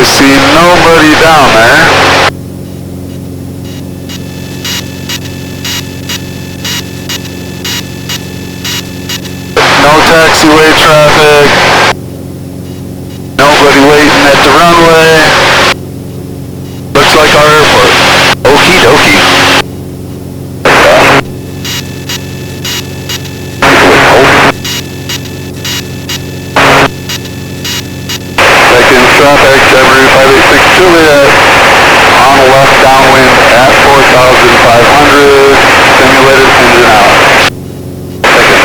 See nobody down there. No taxiway traffic. Nobody waiting at the runway. Looks like our airport. Okie dokie. Second traffic, Jabberoo 586 Juliet. On the left downwind at 4,500. Simulated engine out. Second.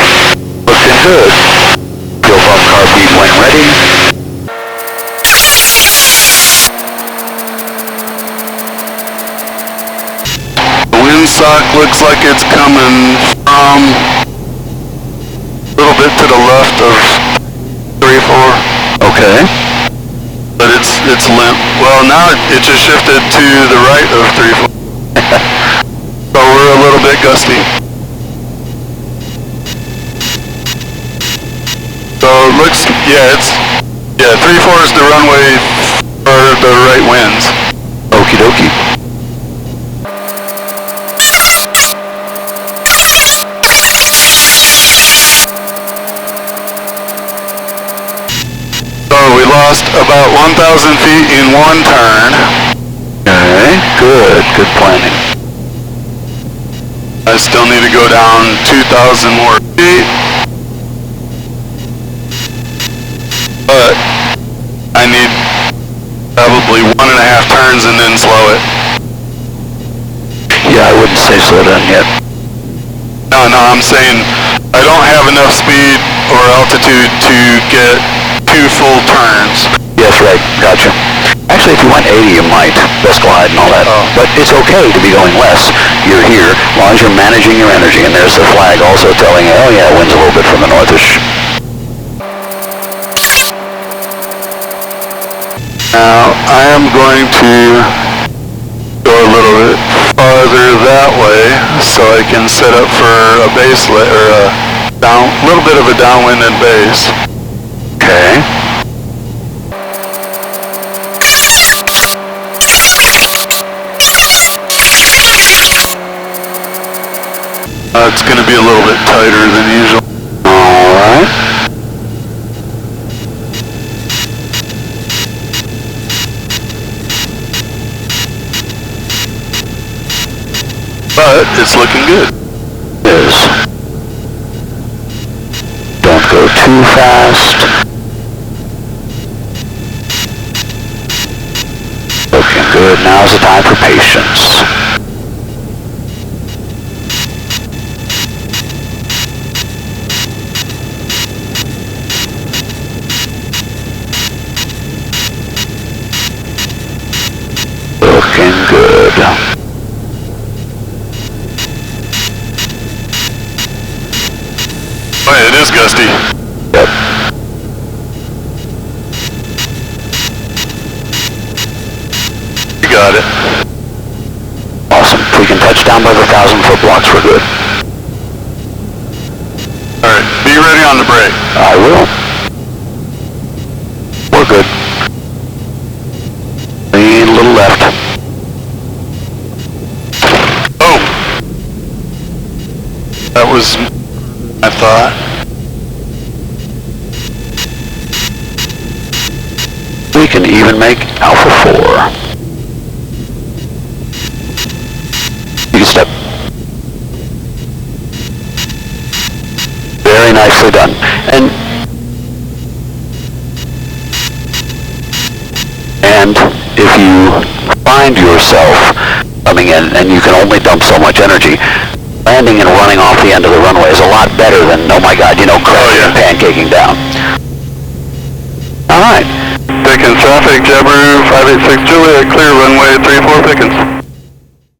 Looking good. Fuel pump car beat when ready. The windsock looks like it's coming from a little bit to the left of 3-4. Okay. But it's limp. Well, now it just shifted to the right of 3-4. So we're a little bit gusty. So it looks, yeah, 3-4 is the runway for the right winds. Okie dokie. So we lost about 1,000 feet in one turn. Okay, good planning. I still need to go down 2,000 more feet. But I need probably 1.5 turns and then slow it. Yeah, I wouldn't say slow down yet. No, I'm saying I don't have enough speed or altitude to get 2 full turns. Yes, right, gotcha. Actually, if you went 80, you might, best glide and all that. Oh. But it's okay to be going less. You're here, as long as you're managing your energy. And there's the flag also telling you, oh yeah, wind's a little bit from the northish. Now, I am going to go a little bit farther that way so I can set up for a base or a little bit of a downwind and base. Okay. It's going to be a little bit tighter than usual. All right. But it's looking good. It is. Don't go too fast. Looking good. Now's the time for patience. Looking good. Oh, it is gusty. Yep. You got it. Awesome. If we can touch down by the 1,000-foot blocks, we're good. Alright, be ready on the brake. I will. We're good. Lean a little left. Oh! That was... I thought. We can even make Alpha 4. You can step. Very nicely done. And if you find yourself coming in and you can only dump so much energy, landing and running off the end of the runway is a lot better than, oh my god, crashing and pancaking down. Alright. Pickens traffic, Jabberoo 586 Juliet, clear runway 34 Pickens.